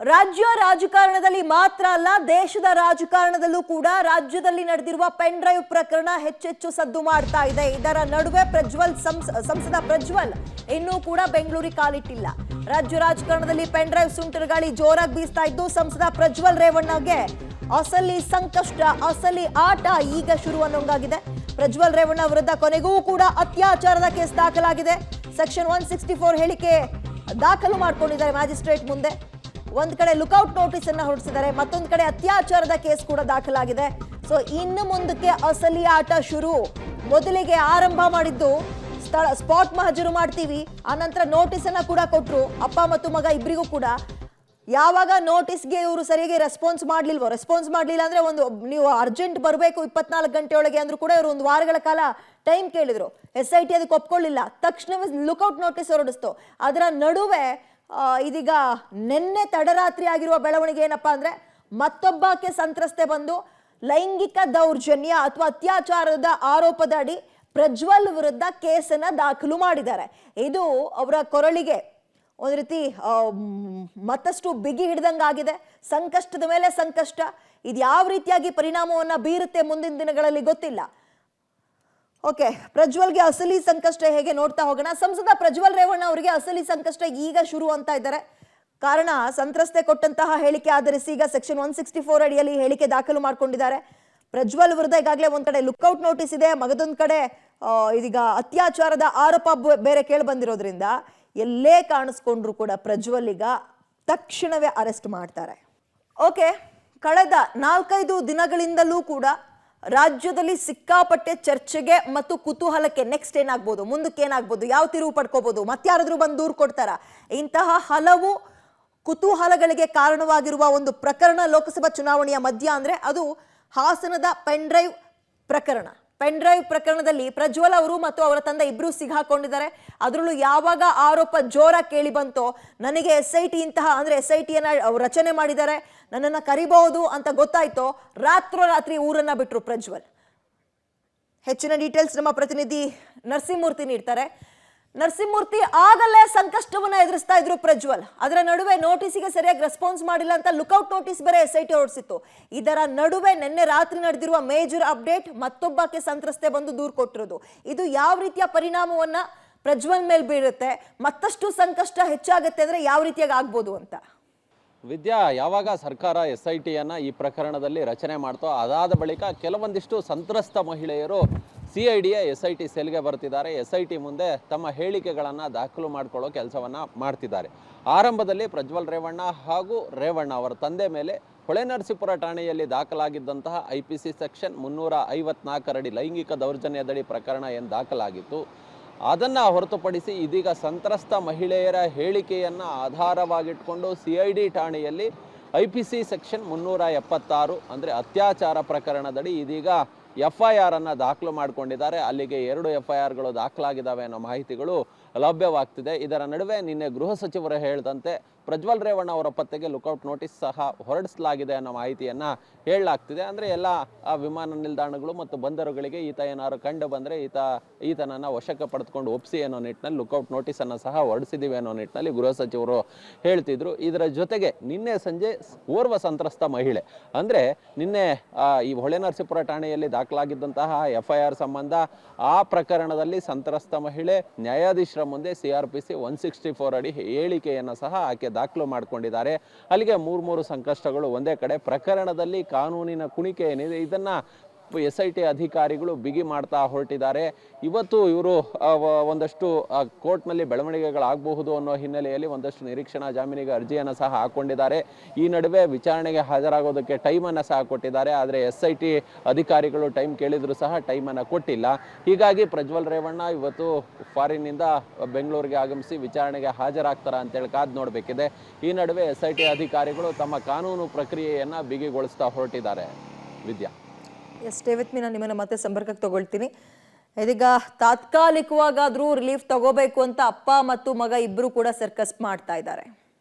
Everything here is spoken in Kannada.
ರಾಜ್ಯ ರಾಜಕಾರಣದಲ್ಲಿ ಮಾತ್ರ ಅಲ್ಲ, ದೇಶದ ರಾಜಕಾರಣದಲ್ಲೂ ಕೂಡ ರಾಜ್ಯದಲ್ಲಿ ನಡೆದಿರುವ ಪೆನ್ ಡ್ರೈವ್ ಪ್ರಕರಣ ಹೆಚ್ಚೆಚ್ಚು ಸದ್ದು ಮಾಡ್ತಾ ಇದೆ. ಇದರ ನಡುವೆ ಸಂಸದ ಪ್ರಜ್ವಲ್ ಇನ್ನೂ ಕೂಡ ಬೆಂಗಳೂರಿಗೆ ಕಾಲಿಟ್ಟಿಲ್ಲ. ರಾಜ್ಯ ರಾಜಕಾರಣದಲ್ಲಿ ಪೆನ್ ಡ್ರೈವ್ ಸುಂಟರಗಾಳಿ ಜೋರಾಗಿ ಬೀಸ್ತಾ ಇದ್ದು, ಸಂಸದ ಪ್ರಜ್ವಲ್ ರೇವಣ್ಣಗೆ ಅಸಲಿ ಸಂಕಷ್ಟ, ಅಸಲಿ ಆಟ ಈಗ ಶುರು ಅನ್ನೋಂಗಾಗಿದೆ. ಪ್ರಜ್ವಲ್ ರೇವಣ್ಣ ವಿರುದ್ಧ ಕೊನೆಗೂ ಕೂಡ ಅತ್ಯಾಚಾರದ ಕೇಸ್ ದಾಖಲಾಗಿದೆ. ಸೆಕ್ಷನ್ 164 ಹೇಳಿಕೆ ದಾಖಲು ಮಾಡಿಕೊಂಡಿದ್ದಾರೆ ಮ್ಯಾಜಿಸ್ಟ್ರೇಟ್ ಮುಂದೆ. ಒಂದ್ ಕಡೆ ಲುಕ್ಔಟ್ ನೋಟಿಸ್ ಅನ್ನ ಹೊರಡಿಸಿದ್ದಾರೆ, ಮತ್ತೊಂದ್ ಕಡೆ ಅತ್ಯಾಚಾರದ ಕೇಸ್ ಕೂಡ ದಾಖಲಾಗಿದೆ. ಸೊ ಇನ್ನು ಮುಂದಕ್ಕೆ ಅಸಲಿ ಆಟ ಶುರು. ಮೊದಲಿಗೆ ಆರಂಭ ಮಾಡಿದ್ದು ಸ್ಪಾಟ್ ಮಹಜರು ಮಾಡ್ತೀವಿ, ಆನಂತರ ನೋಟಿಸ್ ಅನ್ನ ಕೂಡ ಕೊಟ್ರು ಅಪ್ಪ ಮತ್ತು ಮಗ ಇಬ್ಬರಿಗೂ ಕೂಡ. ಯಾವಾಗ ನೋಟಿಸ್ಗೆ ಇವರು ಸರಿಯಾಗಿ ರೆಸ್ಪಾನ್ಸ್ ಮಾಡಲಿಲ್ಲ ಅಂದ್ರೆ ಒಂದು ನೀವು ಅರ್ಜೆಂಟ್ ಬರಬೇಕು 24 ಗಂಟೆ ಒಳಗೆ ಅಂದ್ರೂ ಕೂಡ ಇವರು ಒಂದು ವಾರಗಳ ಕಾಲ ಟೈಮ್ ಕೇಳಿದ್ರು. SIT ಅದಕ್ಕೆ ಒಪ್ಕೊಳ್ಳಿಲ್ಲ. ತಕ್ಷಣವೇ ಲುಕ್ಔಟ್ ನೋಟಿಸ್ ಹೊರಡಿಸ್ತು. ಅದರ ನಡುವೆ ಇದೀಗ ನಿನ್ನೆ ತಡರಾತ್ರಿ ಆಗಿರುವ ಬೆಳವಣಿಗೆ ಏನಪ್ಪಾ ಅಂದ್ರೆ, ಮತ್ತೊಬ್ಬಕ್ಕೆ ಸಂತ್ರಸ್ತೆ ಬಂದು ಲೈಂಗಿಕ ದೌರ್ಜನ್ಯ ಅಥವಾ ಅತ್ಯಾಚಾರದ ಆರೋಪದ ಅಡಿ ಪ್ರಜ್ವಲ್ ವಿರುದ್ಧ ಕೇಸನ್ನ ದಾಖಲು ಮಾಡಿದ್ದಾರೆ. ಇದು ಅವರ ಕೊರಳಿಗೆ ಒಂದು ರೀತಿ ಮತ್ತಷ್ಟು ಬಿಗಿ ಹಿಡಿದಂಗಾಗಿದೆ. ಸಂಕಷ್ಟದ ಮೇಲೆ ಸಂಕಷ್ಟ. ಇದು ಯಾವ ರೀತಿಯಾಗಿ ಪರಿಣಾಮವನ್ನ ಬೀರುತ್ತೆ ಮುಂದಿನ ದಿನಗಳಲ್ಲಿ ಗೊತ್ತಿಲ್ಲ. ಓಕೆ, ಪ್ರಜ್ವಲ್ಗೆ ಅಸಲಿ ಸಂಕಷ್ಟ ಹೇಗೆ ನೋಡ್ತಾ ಹೋಗೋಣ. ಸಂಸದ ಪ್ರಜ್ವಲ್ ರೇವಣ್ಣ ಅವರಿಗೆ ಅಸಲಿ ಸಂಕಷ್ಟ ಈಗ ಶುರು ಅಂತ ಇದ್ದಾರೆ. ಕಾರಣ, ಸಂತ್ರಸ್ತೆ ಕೊಟ್ಟಂತಹ ಹೇಳಿಕೆ ಆಧರಿಸಿ ಈಗ ಸೆಕ್ಷನ್ 164 ಅಡಿಯಲ್ಲಿ ಹೇಳಿಕೆ ದಾಖಲು ಮಾಡ್ಕೊಂಡಿದ್ದಾರೆ. ಪ್ರಜ್ವಲ್ ವಿರುದ್ಧ ಈಗಾಗಲೇ ಒಂದ್ ಕಡೆ ಲುಕ್ಔಟ್ ನೋಟಿಸ್ ಇದೆ, ಮಗದೊಂದ್ ಕಡೆ ಇದೀಗ ಅತ್ಯಾಚಾರದ ಆರೋಪ ಬೇರೆ ಕೇಳಿ ಬಂದಿರೋದ್ರಿಂದ ಎಲ್ಲೇ ಕಾಣಿಸ್ಕೊಂಡ್ರು ಕೂಡ ಪ್ರಜ್ವಲ್ ಈಗ ತಕ್ಷಣವೇ ಅರೆಸ್ಟ್ ಮಾಡ್ತಾರೆ. ಓಕೆ, ಕಳೆದ 4-5 ದಿನಗಳಿಂದಲೂ ಕೂಡ ರಾಜ್ಯದಲ್ಲಿ ಸಿಕ್ಕಾಪಟ್ಟೆ ಚರ್ಚೆಗೆ ಮತ್ತು ಕುತೂಹಲಕ್ಕೆ ನೆಕ್ಸ್ಟ್ ಏನಾಗ್ಬೋದು, ಮುಂದಕ್ಕೆ ಏನಾಗ್ಬೋದು, ಯಾವ ತಿರುವು ಪಡ್ಕೋಬಹುದು, ಮತ್ತಾರಾದ್ರೂ ಬಂದು ದೂರು ಕೊಡ್ತಾರ, ಇಂತಹ ಹಲವು ಕುತೂಹಲಗಳಿಗೆ ಕಾರಣವಾಗಿರುವ ಒಂದು ಪ್ರಕರಣ ಲೋಕಸಭಾ ಚುನಾವಣೆಯ ಮಧ್ಯ ಅಂದ್ರೆ ಅದು ಹಾಸನದ ಪೆನ್ ಡ್ರೈವ್ ಪ್ರಕರಣ. ಪೆನ್ ಡ್ರೈವ್ ಪ್ರಕರಣದಲ್ಲಿ ಪ್ರಜ್ವಲ್ ಅವರು ಮತ್ತು ಅವರ ತಂದೆ ಇಬ್ರು ಸಿಗಾಕೊಂಡಿದ್ದಾರೆ. ಅದರಲ್ಲೂ ಯಾವಾಗ ಆರೋಪ ಜೋರ ಕೇಳಿ ಬಂತೋ, ನನಗೆ SIT ಅಂದ್ರೆ SIT ರಚನೆ ಮಾಡಿದ್ದಾರೆ, ನನ್ನನ್ನು ಕರಿಬಹುದು ಅಂತ ಗೊತ್ತಾಯ್ತೋ, ರಾತ್ರೋರಾತ್ರಿ ಊರನ್ನ ಬಿಟ್ರು ಪ್ರಜ್ವಲ್. ಹೆಚ್ಚಿನ ಡೀಟೇಲ್ಸ್ ನಮ್ಮ ಪ್ರತಿನಿಧಿ ನರಸಿಂಹಮೂರ್ತಿ ನೀಡ್ತಾರೆ. ನರಸಿಂಹಮೂರ್ತಿ, ಆಗಲೇ ಸಂಕಷ್ಟವನ್ನ ಎದುರಿಸ್ತಾ ಇದ್ರು ಪ್ರಜ್ವಲ್. ಅದರ ನಡುವೆ ನೋಟಿಸಿಗೆ ಸರಿಯಾಗಿ ರೆಸ್ಪಾನ್ಸ್ ಮಾಡಿಲ್ಲ ಅಂತ ಲುಕ್ಔಟ್ ನೋಟಿಸ್ ಬೇರೆ SIT ಹೊರಡಿಸಿತ್ತು. ಇದರ ನಡುವೆ ನಿನ್ನೆ ರಾತ್ರಿ ನಡೆದಿರುವ ಮೇಜರ್ ಅಪ್ಡೇಟ್, ಮತ್ತೊಬ್ಬಕ್ಕೆ ಸಂತ್ರಸ್ತೆ ಬಂದು ದೂರು ಕೊಟ್ಟಿರೋದು. ಇದು ಯಾವ ರೀತಿಯ ಪರಿಣಾಮವನ್ನ ಪ್ರಜ್ವಲ್ ಮೇಲೆ ಬೀರುತ್ತೆ, ಮತ್ತಷ್ಟು ಸಂಕಷ್ಟ ಹೆಚ್ಚಾಗುತ್ತೆ ಅಂದ್ರೆ ಯಾವ ರೀತಿಯಾಗಿ ಆಗ್ಬೋದು ಅಂತ? ವಿದ್ಯಾ, ಯಾವಾಗ ಸರ್ಕಾರ SITಯನ್ನು ಈ ಪ್ರಕರಣದಲ್ಲಿ ರಚನೆ ಮಾಡ್ತೋ ಅದಾದ ಬಳಿಕ ಕೆಲವೊಂದಿಷ್ಟು ಸಂತ್ರಸ್ತ ಮಹಿಳೆಯರು CIDಯ SIT ಸೆಲ್ಗೆ ಬರ್ತಿದ್ದಾರೆ. SIT ಮುಂದೆ ತಮ್ಮ ಹೇಳಿಕೆಗಳನ್ನು ದಾಖಲು ಮಾಡಿಕೊಳ್ಳೋ ಕೆಲಸವನ್ನು ಮಾಡ್ತಿದ್ದಾರೆ. ಆರಂಭದಲ್ಲಿ ಪ್ರಜ್ವಲ್ ರೇವಣ್ಣ ಹಾಗೂ ರೇವಣ್ಣ ಅವರ ತಂದೆ ಮೇಲೆ ಹೊಳೆನರಸೀಪುರ ಠಾಣೆಯಲ್ಲಿ ದಾಖಲಾಗಿದ್ದಂತಹ IPC ಸೆಕ್ಷನ್ 354 ಅಡಿ ಲೈಂಗಿಕ ದೌರ್ಜನ್ಯದಡಿ ಪ್ರಕರಣ ಏನು ದಾಖಲಾಗಿತ್ತು, ಅದನ್ನು ಹೊರತುಪಡಿಸಿ ಇದೀಗ ಸಂತ್ರಸ್ತ ಮಹಿಳೆಯರ ಹೇಳಿಕೆಯನ್ನು ಆಧಾರವಾಗಿಟ್ಕೊಂಡು CID ಠಾಣೆಯಲ್ಲಿ IPC ಸೆಕ್ಷನ್ 376 ಅಂದರೆ ಅತ್ಯಾಚಾರ ಪ್ರಕರಣದಡಿ ಇದೀಗ FIR ಅನ್ನು ದಾಖಲು ಮಾಡಿಕೊಂಡಿದ್ದಾರೆ. ಅಲ್ಲಿಗೆ 2 FIRಗಳು ದಾಖಲಾಗಿದ್ದಾವೆ ಅನ್ನೋ ಮಾಹಿತಿಗಳು ಲಭ್ಯವಾಗ್ತಿದೆ. ಇದರ ನಡುವೆ ನಿನ್ನೆ ಗೃಹ ಸಚಿವರು ಹೇಳಿದಂತೆ ಪ್ರಜ್ವಲ್ ರೇವಣ್ಣ ಅವರ ಪತ್ತೆಗೆ ಲುಕ್ಔಟ್ ನೋಟಿಸ್ ಸಹ ಹೊರಡಿಸಲಾಗಿದೆ ಅನ್ನೋ ಮಾಹಿತಿಯನ್ನು ಹೇಳಲಾಗ್ತಿದೆ. ಅಂದರೆ ಎಲ್ಲ ವಿಮಾನ ನಿಲ್ದಾಣಗಳು ಮತ್ತು ಬಂದರುಗಳಿಗೆ ಈತ ಏನಾದ್ರು ಕಂಡು ಬಂದರೆ ಈತನನ್ನು ವಶಕ್ಕೆ ಪಡೆದುಕೊಂಡು ಒಪ್ಪಿಸಿ ಅನ್ನೋ ನಿಟ್ಟಿನಲ್ಲಿ ಲುಕ್ಔಟ್ ನೋಟಿಸನ್ನು ಸಹ ಹೊರಡಿಸಿದ್ದೀವಿ ಅನ್ನೋ ನಿಟ್ಟಿನಲ್ಲಿ ಗೃಹ ಸಚಿವರು ಹೇಳ್ತಿದ್ರು. ಇದರ ಜೊತೆಗೆ ನಿನ್ನೆ ಸಂಜೆ ಓರ್ವ ಸಂತ್ರಸ್ತ ಮಹಿಳೆ, ಅಂದರೆ ನಿನ್ನೆ ಈ ಹೊಳೆನರಸೀಪುರ ಠಾಣೆಯಲ್ಲಿ ದಾಖಲಾಗಿದ್ದಂತಹ FIR ಸಂಬಂಧ ಆ ಪ್ರಕರಣದಲ್ಲಿ ಸಂತ್ರಸ್ತ ಮಹಿಳೆ ನ್ಯಾಯಾಧೀಶರ ಮುಂದೆ CRPC 164 ಅಡಿ ಹೇಳಿಕೆಯನ್ನು ಸಹ ಆಕೆ ದಾಖಲು ಮಾಡಿಕೊಂಡಿದ್ದಾರೆ. ಅಲ್ಲಿಗೆ 3 ಸಂಕಷ್ಟಗಳು ಒಂದೇ ಕಡೆ. ಪ್ರಕರಣದಲ್ಲಿ ಕಾನೂನಿನ ಕುಣಿಕೆ ಏನಿದೆ ಇದನ್ನ SIT ಅಧಿಕಾರಿಗಳು ಬಿಗಿ ಮಾಡ್ತಾ ಹೊರಟಿದ್ದಾರೆ. ಇವತ್ತು ಇವರು ಒಂದಷ್ಟು ಕೋರ್ಟ್ನಲ್ಲಿ ಬೆಳವಣಿಗೆಗಳಾಗಬಹುದು ಅನ್ನೋ ಹಿನ್ನೆಲೆಯಲ್ಲಿ ಒಂದಷ್ಟು ನಿರೀಕ್ಷಣಾ ಜಾಮೀನಿಗೆ ಅರ್ಜಿಯನ್ನು ಸಹ ಹಾಕೊಂಡಿದ್ದಾರೆ. ಈ ನಡುವೆ ವಿಚಾರಣೆಗೆ ಹಾಜರಾಗೋದಕ್ಕೆ ಟೈಮನ್ನು ಸಹ ಕೊಟ್ಟಿದ್ದಾರೆ. ಆದರೆ SIT ಅಧಿಕಾರಿಗಳು ಟೈಮ್ ಕೇಳಿದ್ರು ಸಹ ಟೈಮನ್ನು ಕೊಟ್ಟಿಲ್ಲ. ಹೀಗಾಗಿ ಪ್ರಜ್ವಲ್ ರೇವಣ್ಣ ಇವತ್ತು ಫಾರಿನ್ನಿಂದ ಬೆಂಗಳೂರಿಗೆ ಆಗಮಿಸಿ ವಿಚಾರಣೆಗೆ ಹಾಜರಾಗ್ತಾರ ಅಂತೇಳಿ ಕಾದು ನೋಡಬೇಕಿದೆ. ಈ ನಡುವೆ SIT ಅಧಿಕಾರಿಗಳು ತಮ್ಮ ಕಾನೂನು ಪ್ರಕ್ರಿಯೆಯನ್ನು ಬಿಗಿಗೊಳಿಸ್ತಾ ಹೊರಟಿದ್ದಾರೆ. ವಿದ್ಯಾ, ಸ್ಟೇ ವಿತ್ ಮೀ, ನಾನು ನಿಮ್ಮನ್ನ ಮತ್ತೆ ಸಂಪರ್ಕಕ್ಕೆ ತಗೊಳ್ತೀನಿ. ಇದೀಗ ತಾತ್ಕಾಲಿಕವಾಗಾದ್ರೂ ರಿಲೀಫ್ ತಗೋಬೇಕು ಅಂತ ಅಪ್ಪ ಮತ್ತು ಮಗ ಇಬ್ರು ಕೂಡ ಸರ್ಕಸ್ ಮಾಡ್ತಾ ಇದ್ದಾರೆ.